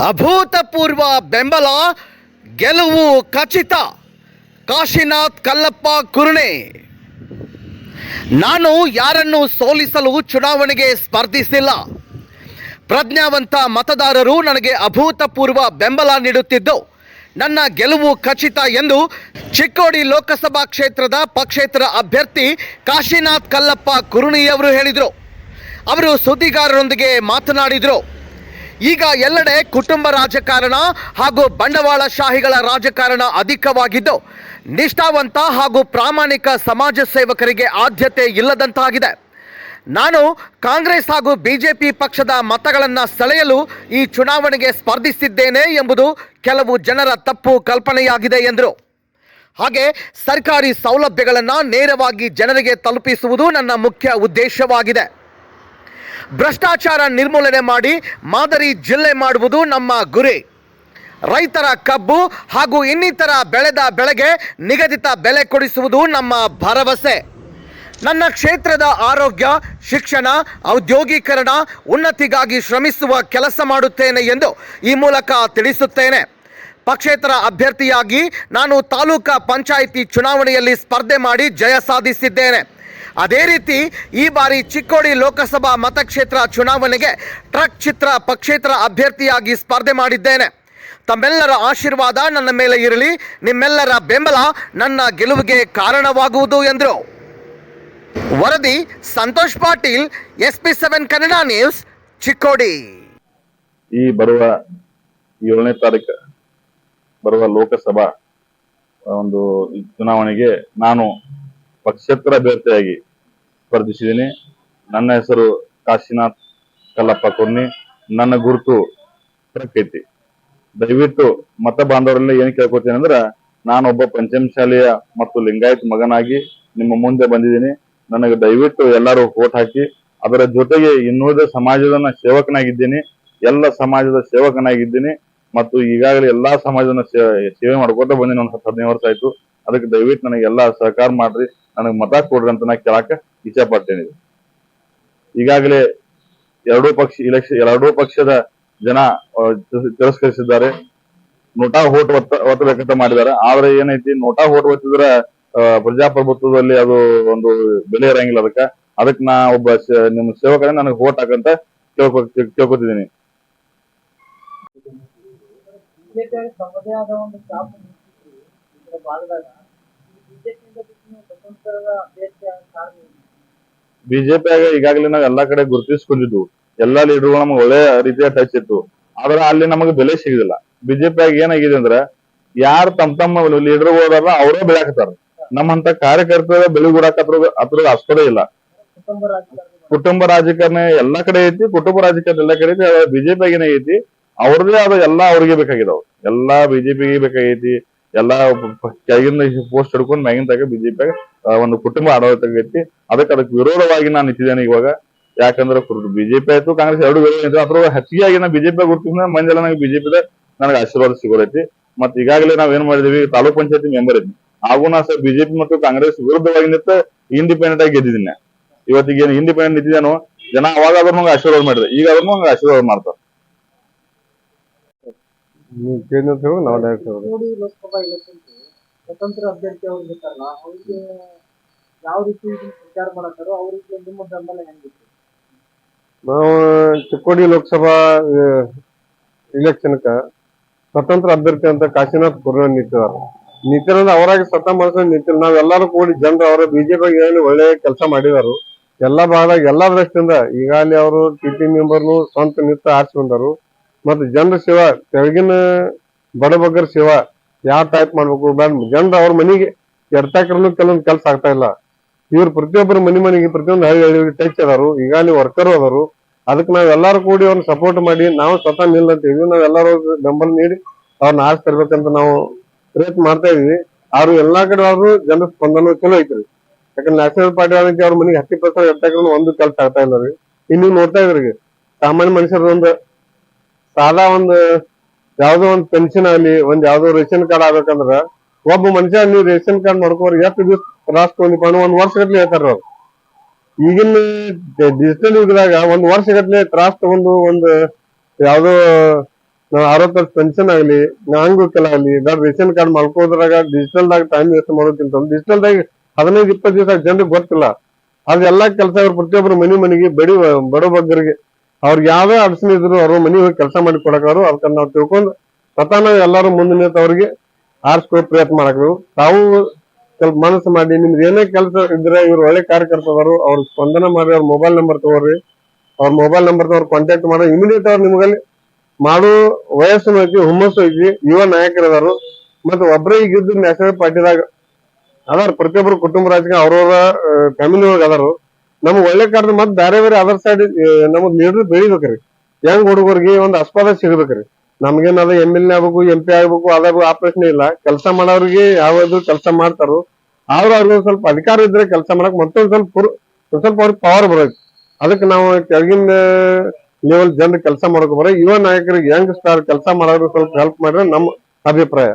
ಅಭೂತಪೂರ್ವ ಬೆಂಬಲ, ಗೆಲುವು ಖಚಿತ. ಕಾಶಿನಾಥ್ ಕಲ್ಲಪ್ಪ ಕುರ್ಣೆ. ನಾನು ಯಾರನ್ನು ಸೋಲಿಸಲು ಚುನಾವಣೆಗೆ ಸ್ಪರ್ಧಿಸಿಲ್ಲ. ಪ್ರಜ್ಞಾವಂತ ಮತದಾರರು ನನಗೆ ಅಭೂತಪೂರ್ವ ಬೆಂಬಲ ನೀಡುತ್ತಿದ್ದು ನನ್ನ ಗೆಲುವು ಖಚಿತ ಎಂದು ಚಿಕ್ಕೋಡಿ ಲೋಕಸಭಾ ಕ್ಷೇತ್ರದ ಪಕ್ಷೇತರ ಅಭ್ಯರ್ಥಿ ಕಾಶಿನಾಥ್ ಕಲ್ಲಪ್ಪ ಕುರ್ಣಿಯವರು ಹೇಳಿದರು. ಅವರು ಸುದ್ದಿಗಾರರೊಂದಿಗೆ ಮಾತನಾಡಿದರು. ಈಗ ಎಲ್ಲೆಡೆ ಕುಟುಂಬ ರಾಜಕಾರಣ ಹಾಗೂ ಬಂಡವಾಳಶಾಹಿಗಳ ರಾಜಕಾರಣ ಅಧಿಕವಾಗಿದ್ದು ನಿಷ್ಠಾವಂತ ಹಾಗೂ ಪ್ರಾಮಾಣಿಕ ಸಮಾಜ ಸೇವಕರಿಗೆ ಆದ್ಯತೆ ಇಲ್ಲದಂತಾಗಿದೆ. ನಾನು ಕಾಂಗ್ರೆಸ್ ಹಾಗೂ ಬಿಜೆಪಿ ಪಕ್ಷದ ಮತಗಳನ್ನು ಸೆಳೆಯಲು ಈ ಚುನಾವಣೆಗೆ ಸ್ಪರ್ಧಿಸಿದ್ದೇನೆ ಎಂಬುದು ಕೆಲವು ಜನರ ತಪ್ಪು ಕಲ್ಪನೆಯಾಗಿದೆ ಎಂದರು. ಹಾಗೆ ಸರ್ಕಾರಿ ಸೌಲಭ್ಯಗಳನ್ನು ನೇರವಾಗಿ ಜನರಿಗೆ ತಲುಪಿಸುವುದು ನನ್ನ ಮುಖ್ಯ ಉದ್ದೇಶವಾಗಿದೆ. ಭ್ರಷ್ಟಾಚಾರ ನಿರ್ಮೂಲನೆ ಮಾಡಿ ಮಾದರಿ ಜಿಲ್ಲೆ ಮಾಡುವುದು ನಮ್ಮ ಗುರಿ. ರೈತರ ಕಬ್ಬು ಹಾಗೂ ಇನ್ನಿತರ ಬೆಳೆದ ಬೆಳೆಗೆ ನಿಗದಿತ ಬೆಲೆ ಕೊಡಿಸುವುದು ನಮ್ಮ ಭರವಸೆ. ನನ್ನ ಕ್ಷೇತ್ರದ ಆರೋಗ್ಯ, ಶಿಕ್ಷಣ, ಔದ್ಯೋಗೀಕರಣ, ಉನ್ನತಿಗಾಗಿ ಶ್ರಮಿಸುವ ಕೆಲಸ ಮಾಡುತ್ತೇನೆ ಎಂದು ಈ ಮೂಲಕ ತಿಳಿಸುತ್ತೇನೆ. ಪಕ್ಷೇತರ ಅಭ್ಯರ್ಥಿಯಾಗಿ ನಾನು ತಾಲೂಕಾ ಪಂಚಾಯಿತಿ ಚುನಾವಣೆಯಲ್ಲಿ ಸ್ಪರ್ಧೆ ಮಾಡಿ ಜಯ ಸಾಧಿಸಿದ್ದೇನೆ. ಅದೇ ರೀತಿ ಈ ಬಾರಿ ಚಿಕ್ಕೋಡಿ ಲೋಕಸಭಾ ಮತಕ್ಷೇತ್ರ ಚುನಾವಣೆಗೆ ಟ್ರಕ್ ಚಿತ್ರ ಪಕ್ಷೇತರ ಅಭ್ಯರ್ಥಿಯಾಗಿ ಸ್ಪರ್ಧೆ ಮಾಡಿದ್ದೇನೆ. ತಮ್ಮೆಲ್ಲರ ಆಶೀರ್ವಾದ ನನ್ನ ಮೇಲೆ ಇರಲಿ. ನಿಮ್ಮೆಲ್ಲರ ಬೆಂಬಲ ನನ್ನ ಗೆಲುವಿಗೆ ಕಾರಣವಾಗುವುದು ಎಂದರು. ವರದಿ ಸಂತೋಷ್ ಪಾಟೀಲ್, SP7 ಕನ್ನಡ ನ್ಯೂಸ್, ಚಿಕ್ಕೋಡಿ. ಈ ಬರುವ 7ನೇ ತಾರೀಕು ಬರುವ ಲೋಕಸಭಾ ಒಂದು ಚುನಾವಣೆಗೆ ನಾನು ಪಕ್ಷೇತರ ಅಭ್ಯರ್ಥಿಯಾಗಿ ಸ್ಪರ್ಧಿಸಿದ್ದೀನಿ. ನನ್ನ ಹೆಸರು ಕಾಶಿನಾಥ್ ಕಲ್ಲಪ್ಪ ಕುರ್ಣಿ. ನನ್ನ ಗುರುತು ಟ್ರಕ್ ಐತಿ. ದಯವಿಟ್ಟು ಮತ ಬಾಂಧವರಲ್ಲಿ ಏನ್ ಕೇಳ್ಕೊತೀನಿ ಅಂದ್ರೆ, ನಾನೊಬ್ಬ ಪಂಚಮಶಾಲೆಯ ಮತ್ತು ಲಿಂಗಾಯತ್ ಮಗನಾಗಿ ನಿಮ್ಮ ಮುಂದೆ ಬಂದಿದ್ದೀನಿ. ನನಗೆ ದಯವಿಟ್ಟು ಎಲ್ಲರೂ ವೋಟ್ ಹಾಕಿ. ಅದರ ಜೊತೆಗೆ ಇನ್ನುಳಿದ ಸಮಾಜದ ಸೇವಕನಾಗಿದ್ದೀನಿ. ಎಲ್ಲ ಸಮಾಜದ ಸೇವಕನಾಗಿದ್ದೀನಿ ಮತ್ತು ಈಗಾಗಲೇ ಎಲ್ಲಾ ಸಮಾಜದ ಸೇವೆ ಮಾಡ್ಕೊತ ಬಂದಿನಿ. ಒಂದು 15 ವರ್ಷ ಆಯ್ತು. ಅದಕ್ಕೆ ದಯವಿಟ್ಟು ನನಗೆ ಎಲ್ಲಾ ಸಹಕಾರ ಮಾಡ್ರಿ, ನನಗೆ ಮತ ಕೊಡ್ರಿ ಅಂತ ನಾ ಕೇಳಾಕ ಇಚ್ಛೆ ಪಡ್ತೇನೆ. ಈಗಾಗಲೇ ಎರಡೂ ಪಕ್ಷದ ಜನ ತಿರಸ್ಕರಿಸಿದ್ದಾರೆ. ನೋಟಾ ವೋಟ್ ಒತ್ತಬೇಕಂತ ಮಾಡಿದ್ದಾರೆ. ಆದ್ರೆ ಏನೈತಿ, ನೋಟಾ ವೋಟ್ ಒತ್ತಿದ್ರೆ ಪ್ರಜಾಪ್ರಭುತ್ವದಲ್ಲಿ ಅದು ಒಂದು ಬೆಲೆ ಇರಂಗಿಲ್ಲ. ಅದಕ್ಕೆ ನಾ ಒಬ್ಬ ನಿಮ್ಮ ಸೇವಕರೇ ನನಗೆ ವೋಟ್ ಹಾಕಂತ ಕೇಳ್ಕೊತಿದ್ದೀನಿ. ಬಿಜೆಪಿಯಾಗ ಈಗಾಗಲೇ ನಾವ್ ಎಲ್ಲಾ ಕಡೆ ಗುರುತಿಸ್ಕೊಂಡಿದ್ವು. ಎಲ್ಲಾ ಲೀಡರ್ಗಳು ನಮ್ಗೆ ಒಳ್ಳೆ ರೀತಿಯ ಟಚ್ ಇತ್ತು. ಆದ್ರೆ ಅಲ್ಲಿ ನಮಗೆ ಬೆಲೆ ಸಿಗುದಿಲ್ಲ. ಬಿಜೆಪಿಯಾಗ ಏನಾಗಿದೆ ಅಂದ್ರೆ, ಯಾರು ತಮ್ಮ ಲೀಡರ್ ಹೋದಾರ ಅವರೇ ಬೆಳೆಯಾಕತ್ತಾರ. ನಮ್ಮಂತ ಕಾರ್ಯಕರ್ತರ ಬೆಳೆ ಅದ್ರ ಅಷ್ಟೇ ಇಲ್ಲ. ಕುಟುಂಬ ರಾಜಕಾರಣ ಎಲ್ಲಾ ಕಡೆ ಐತಿ. ಕುಟುಂಬ ರಾಜಕಾರಣ ಎಲ್ಲಾ ಕಡೆ ಐತಿ. ಬಿಜೆಪಿಯಾಗ ಏನೈತಿ, ಅವ್ರದೇ ಆದ ಎಲ್ಲಾ ಅವ್ರಿಗೆ ಬೇಕಾಗಿದಾವ್. ಎಲ್ಲಾ ಬಿಜೆಪಿಗೆ ಬೇಕಾಗೈತಿ. ಎಲ್ಲಾ ಕೆಳಗಿನ ಪೋಸ್ಟ್ ಹಿಡ್ಕೊಂಡ್ ಮ್ಯಾಗಿನ ತಗ ಬಿಜೆಪಿಯಾಗ ಒಂದು ಕುಟುಂಬ ಆಡಳಿತ ಐತಿ. ಅದಕ್ಕೆ ವಿರೋಧವಾಗಿ ನಾನು ನಿಂತಿದ್ದೇನೆ ಇವಾಗ. ಯಾಕಂದ್ರೆ ಬಿಜೆಪಿ ಆಯ್ತು ಕಾಂಗ್ರೆಸ್ ಎರಡು ವಿರೋಧ. ಅದ್ರ ಹೆಚ್ಚಿಗೆ ನಾ ಬಿಜೆಪಿ ಗುರುತಿಸಿದ್ರೆ ಮಂದಿಲ್ಲ ನನಗೆ ಬಿಜೆಪಿ ನನಗೆ ಆಶೀರ್ವಾದ ಸಿಗೋದೈತಿ. ಮತ್ತೆ ಈಗಾಗಲೇ ನಾವ್ ಏನ್ ಮಾಡಿದೀವಿ, ತಾಲೂಕ್ ಪಂಚಾಯತಿ ಮೆಂಬರ್ ಇದ್ವಿ. ಹಾಗೂ ನಾ ಸರ್ ಬಿಜೆಪಿ ಮತ್ತು ಕಾಂಗ್ರೆಸ್ ವಿರುದ್ಧವಾಗಿ ನಿಂತ ಇಂಡಿಪೆಂಡೆಂಟ್ ಆಗಿ ಗೆದ್ದಿದ್ದೀನಿ. ಇವತ್ತಿಗೆ ಏನು ಇಂಡಿಪೆಂಡೆಂಟ್ ನಿಂತಿದ್ದೇನೋ, ಜನ ಅವಾಗಾದ್ರೂ ನಂಗೆ ಆಶೀರ್ವಾದ ಮಾಡಿದ್ರೆ ಈಗಾದ್ರೂ ನಂಗೆ ಆಶೀರ್ವಾದ ಮಾಡ್ತಾರೆ. ಸ್ವತಂತ್ರ ಅಭ್ಯರ್ಥಿ ಅವ್ರು ಇರ್ತಾರಲ್ಲ, ಅವ್ರಿಗೆ ಯಾವ ರೀತಿ ಪ್ರಚಾರ ಮಾಡತ್ತಾರೋ ಅವ್ರಿಗೆ ನಿಮ್ಮ ಬೆಂಬಲ ಹೆಂಗಿತ್ತು? ನಾವು ಚಿಕ್ಕೋಡಿ ಲೋಕಸಭಾ ಇಲೆಕ್ಷನ್ಕ ಸ್ವತಂತ್ರ ಅಭ್ಯರ್ಥಿ ಅಂತ ಕಾಶಿನಾಥ್ ಕುರ್ಣಿ ನಿಂತಿರೋದು ಅವರಾಗಿ ಸ್ವತಃ ಮಾಡ್ಕೊಂಡು ನಿಂತಿಲ್ಲ. ನಾವೆಲ್ಲರೂ ಕೂಡಿ ಜನರು ಅವರ ಬಿಜೆಪಿ ಒಳ್ಳೆ ಕೆಲಸ ಮಾಡಿದಾರು. ಎಲ್ಲಾ ಭಾಗದಾಗ ಎಲ್ಲಾ ದೃಷ್ಟಿಯಿಂದ ಈಗಾಗಲೇ ಅವರು TT ಮೆಂಬರ್ನು ಸ್ವಂತ ನಿಂತು ಆರಿಸ್ಕೊಂಡಾರು. ಮತ್ತು ಜನರ ಸೇವಾ, ತೆಳಗಿನ ಬಡಬಗ್ಗರ ಸೇವಾ ಯಾವ ಟೈಪ್ ಮಾಡ್ಬೇಕು ಜನರು ಅವ್ರ ಮನೆಗೆ ಎಡ್ತಾಕ್ರನು ಕೆಲವೊಂದು ಕೆಲಸ ಆಗ್ತಾ ಇಲ್ಲ. ಇವ್ರು ಪ್ರತಿಯೊಬ್ಬರ ಮನೆಗೆ ಪ್ರತಿಯೊಂದು ಹಳ್ಳಿ ಟಚ್ ಅದಾರು. ಈಗಾಗಲೇ ವರ್ಕರ್ ಅದಾರು. ಅದಕ್ಕೆ ನಾವೆಲ್ಲರೂ ಕೂಡಿ ಅವ್ರನ್ನ ಸಪೋರ್ಟ್ ಮಾಡಿ ನಾವು ಸ್ವತಃ ನಿಲ್ಲಂತೀವಿ. ನಾವೆಲ್ಲರೂ ಬೆಂಬಲ ನೀಡಿ ಅವ್ರನ್ನ ಆರಿಸಿ ತರ್ಬೇಕಂತ ನಾವು ಪ್ರಯತ್ನ ಮಾಡ್ತಾ ಇದೀವಿ. ಅವ್ರು ಎಲ್ಲಾ ಕಡೆ ಆದ್ರೂ ಜನರ ಸ್ಪಂದನ ಚಲೋ ಐತ್ರಿ. ಯಾಕಂದ್ರೆ ನ್ಯಾಷನಲ್ ಪಾರ್ಟಿ ಆದಂತೆ ಅವ್ರ ಮನೆಗೆ 10% ಎಡ್ತಾಕ್ರನು ಒಂದು ಕೆಲಸ ಆಗ್ತಾ ಇಲ್ಲ ರೀ. ಇನ್ನು ನೋಡ್ತಾ ಇದ್ರಿ, ಸಾಮಾನ್ಯ ಮನುಷ್ಯರ ಒಂದು ಸಾದಾ ಒಂದು ಯಾವ್ದೋ ಒಂದು ಪೆನ್ಷನ್ ಆಗ್ಲಿ, ಯಾವ್ದೋ ರೇಷನ್ ಕಾರ್ಡ್ ಆಗ್ಬೇಕಂದ್ರ ಒಬ್ಬ ಮನುಷ್ಯ ನೀವು ರೇಷನ್ ಕಾರ್ಡ್ ಮಾಡ್ಕೋರಿ ಎಷ್ಟು ದಿವಸ ತ್ರಾಸ್ ತಗೊಂಡಿಪ್ಪ 1 ವರ್ಷ ಗಟ್ಲೆ ಹೇಳ್ತಾರ ಅವ್ರು. ಈಗಿನ ಡಿಜಿಟಲ್ ಯುಗದಾಗ 1 ವರ್ಷ ಗಟ್ಲೆ ತ್ರಾಸ್ ತಗೊಂಡು ಒಂದು ಯಾವ್ದೋ ನಾವ್ 60 ವರ್ಷ ಪೆನ್ಷನ್ ಆಗ್ಲಿ, ಅಂಗವಿಕಲ ಆಗ್ಲಿ, ರೇಷನ್ ಕಾರ್ಡ್ ಮಾಡ್ಕೋದ್ರಾಗ ಡಿಜಿಟಲ್ ದಾಗ ಟೈಮ್ ವೇಸ್ಟ್ ಮಾಡೋಕ್ಕಿಂತ ಡಿಜಿಟಲ್ ದಾಗ 15-20 ದಿವಸ ಜನರಿಗೆ ಗೊತ್ತಿಲ್ಲ. ಅದೆಲ್ಲಾ ಕೆಲಸ ಪ್ರತಿಯೊಬ್ಬರು ಮನಿಗೆ ಬಡ ಬಗ್ಗರಿಗೆ ಅವ್ರಿಗೆ ಯಾವ್ದೇ ಅಡಚಣೆ ಇದ್ರು ಅವ್ರ ಮನಿ ಹೋಗಿ ಕೆಲಸ ಮಾಡಿ ಕೊಡಕವ್ರು. ಅದಕ್ಕ ನಾವ್ ತಿಳ್ಕೊಂಡ್ ಸ್ವತಃ ನಾವ್ ಎಲ್ಲಾರು ಮುಂದೆ ನಿಂತು ಅವ್ರಿಗೆ ಆರಿಸ್ಕೊ ಪ್ರಯತ್ನ ಮಾಡಬೇಕು. ತಾವು ಸ್ವಲ್ಪ ಮನಸ್ಸು ಮಾಡಿ ನಿಮ್ದು ಏನೇ ಕೆಲಸ ಇದ್ರೆ ಇವ್ರು ಒಳ್ಳೆ ಕಾರ್ಯಕರ್ತರು, ಅವ್ರ ಸ್ಪಂದನ ಮಾಡಿ ಅವ್ರ ಮೊಬೈಲ್ ನಂಬರ್ ತಗೋರಿ. ಅವ್ರ ಮೊಬೈಲ್ ನಂಬರ್ ಅವ್ರು ಕಾಂಟ್ಯಾಕ್ಟ್ ಮಾಡೋ ಇಮಿಡಿಯೇಟ್ ಅವ್ರು ನಿಮ್ಗಲ್ಲಿ ಮಾಡೋ ವಯಸ್ಸು ಐತಿ, ಹುಮ್ಮಸ್ಸು ಐತಿ, ಯುವ ನಾಯಕರು ಅದಾರು. ಮತ್ತೆ ಒಬ್ಬರೇ ಈಗ ಇದ್ದು ನ್ಯಾಷನಲ್ ಪಾರ್ಟಿದಾಗ ಅದಾರ. ಪ್ರತಿಯೊಬ್ಬರು ಕುಟುಂಬ ರಾಜಕೀಯ ಅವ್ರವ್ರ ಫ್ಯಾಮಿಲಿ ಒಳಗೆ ಅದಾರು. ನಮ್ಗ್ ಒಳ್ಳೆ ಕಾರ್ಯ ಮತ್ ಬೇರೆ ಬೇರೆ ಅದರ್ ಸೈಡ್ ನಮಗ್ ಲೀಡರ್ ಬೆಳಿಬೇಕ್ರಿ. ಯಂಗ್ ಹುಡುಗರಿಗೆ ಒಂದ್ ಆಸ್ಪದ ಸಿಗ್ಬೇಕ್ರಿ. ನಮ್ಗೇನದ MLA ಆಗ್ಬೇಕು, MP ಆಗ್ಬೇಕು, ಅದಾಗು ಆ ಪ್ರಶ್ನೆ ಇಲ್ಲ. ಕೆಲಸ ಮಾಡೋರಿಗೆ ಯಾವ್ದು ಕೆಲಸ ಮಾಡ್ತಾರೋ ಅವ್ರಿಗೆ ಸ್ವಲ್ಪ ಅಧಿಕಾರ ಇದ್ರೆ ಕೆಲಸ ಮಾಡಕ್ ಮತ್ತೊಂದ್ ಸ್ವಲ್ಪ ಅವ್ರಿಗೆ ಪವರ್ ಬರೋದು. ಅದಕ್ಕೆ ನಾವು ಕೆಳಗಿನ ಲೆವೆಲ್ ಜನರು ಕೆಲಸ ಮಾಡಕ್ ಯುವ ನಾಯಕರಿಗೆ ಯಂಗ್ ಸ್ಟಾರ್ ಕೆಲಸ ಮಾಡೋರು ಸ್ವಲ್ಪ ಹೆಲ್ಪ್ ಮಾಡಿದ್ರೆ ನಮ್ಮ ಅಭಿಪ್ರಾಯ.